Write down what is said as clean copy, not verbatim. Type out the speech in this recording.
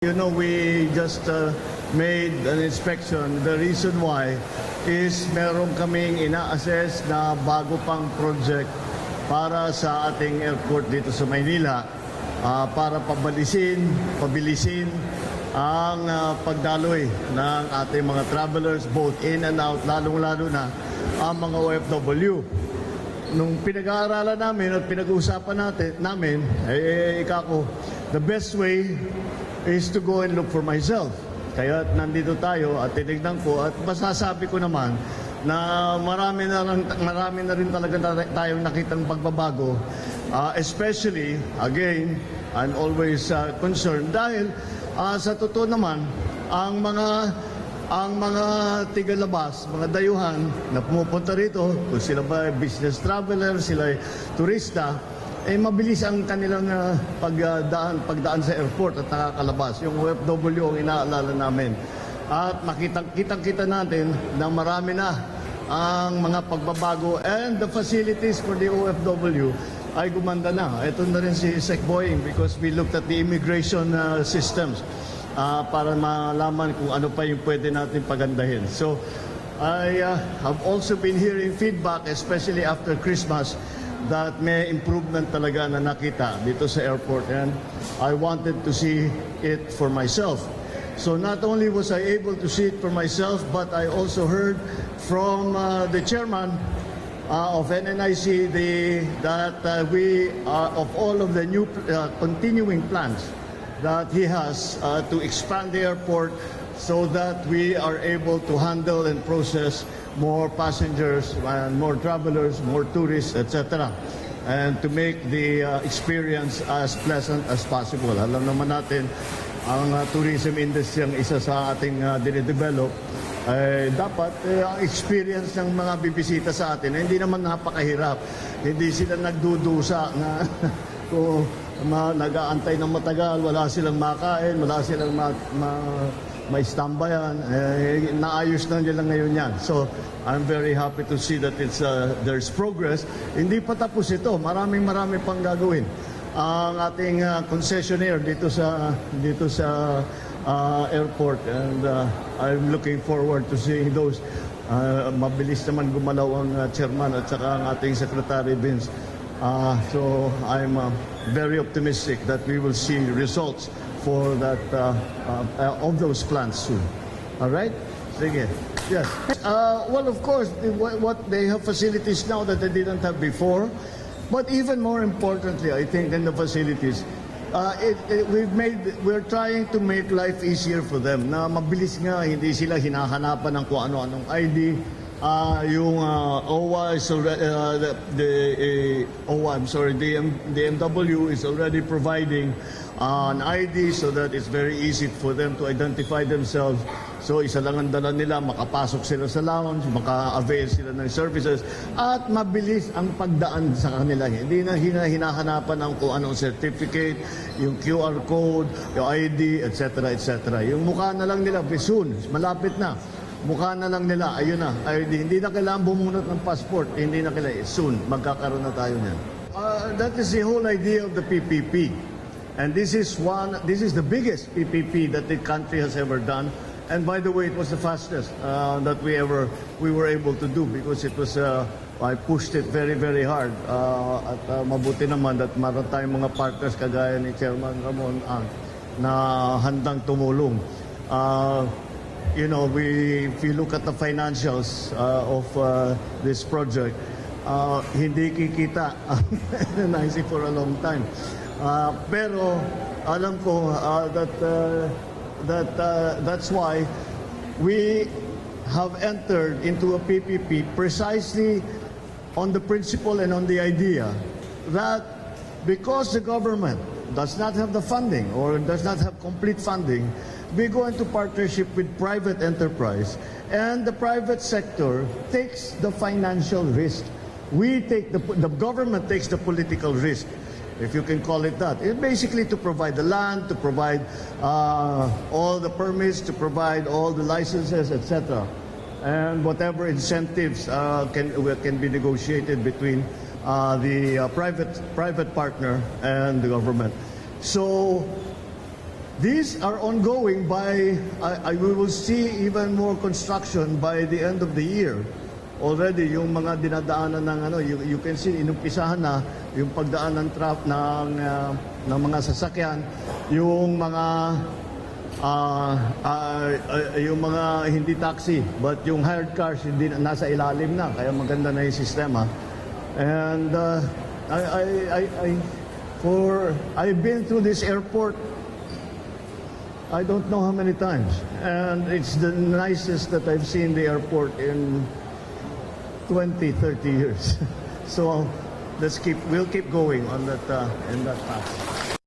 You know, we just made an inspection. The reason why is meron kaming ina-assess na bago pang project para sa ating airport dito sa Maynila para pabilisin ang pagdaloy ng ating mga travelers both in and out, lalong-lalo na ang mga OFW. Nung pinag-aaralan namin at pinag-uusapan namin, the best way is to go and look for myself. Kaya nandito tayo at tinignan ko at masasabi ko naman na marami na rin talaga tayong nakitang pagbabago. Especially, again, I'm always concerned dahil sa totoo naman, ang mga tigalabas, mga dayuhan na pumupunta rito, kung sila ba business traveler, sila turista, mabilis ang kanilang pagdaan sa airport at nakakalabas. Yung OFW ang inaalala namin. At kitang-kita natin na marami na ang mga pagbabago and the facilities for the OFW ay gumanda na. Ito na rin si Sec Boying because we looked at the immigration systems para malaman kung ano pa yung pwede natin pagandahin. So, I have also been hearing feedback, especially after Christmas, that may improvement talaga na nakita dito sa airport, and I wanted to see it for myself. So not only was I able to see it for myself, but I also heard from the chairman of NNIC that we of all of the new continuing plans that he has to expand the airport so that we are able to handle and process more passengers and more travelers, more tourists, etc. And to make the experience as pleasant as possible. Alam naman natin, ang tourism industry ang isa sa ating dinedevelop. Dapat ang experience ng mga bibisita sa atin, hindi naman napakahirap. Hindi sila nagdudusa na kung nag-aantay ng matagal, wala silang makain, wala silang may stambayan, naayos na nila ngayon yan. So, I'm very happy to see that there's progress. Hindi pa tapos ito. Marami pang gagawin. Ang ating concessionaire dito sa airport, and I'm looking forward to seeing those. Mabilis naman gumalaw ang chairman at saka ang ating Secretary Vince. So, I'm very optimistic that we will see results for that of those plans soon. All right? Sige. Yes. Well, of course, what they have facilities now that they didn't have before, but even more importantly, I think, than the facilities, we're trying to make life easier for them. Na mabilis nga, hindi sila hinahanapan ng kung ano-anong ID. Yung OWA is already, the MW is already providing an ID so that it's very easy for them to identify themselves. So isa lang ang dala nila, makapasok sila sa lounge, maka-avail sila ng services, at mabilis ang pagdaan sa kanila. Hindi na hinahanapan ng kung anong certificate, yung QR code, yung ID, etc. etc. Yung mukha na lang nila, soon, malapit na. Mukha na lang nila, ayun na, ID. Hindi na kailangan bumunot ng passport, hindi na kailangan, soon, magkakaroon na tayo niyan. That is the whole idea of the PPP. And this is the biggest PPP that the country has ever done. And by the way, it was the fastest that we were able to do because it was I pushed it very, very hard. At mabuti naman that meron tayong mga partners kagaya ni Chairman Ramon na handang tumulong. You know, if you look at the financials of this project, hindi kikita ang NIC for a long time. Pero alam ko that's why we have entered into a PPP precisely on the principle and on the idea that because the government does not have the funding or does not have complete funding, we go into partnership with private enterprise, and the private sector takes the financial risk. The government takes the political risk, if you can call it that. It's basically to provide the land, to provide all the permits, to provide all the licenses, etc. And whatever incentives can be negotiated between the private partner and the government. So These are ongoing by, we will see even more construction by the end of the year. Already, yung mga dinadaanan ng ano, you can see, inumpisahan na yung pagdaan ng ng mga sasakyan, yung mga yung mga hindi taxi, but yung hired cars hindi nasa ilalim na, kaya maganda na yung sistema. And I've been through this airport I don't know how many times, and it's the nicest that I've seen the airport in 20, 30 years. So we'll keep going on that in that path.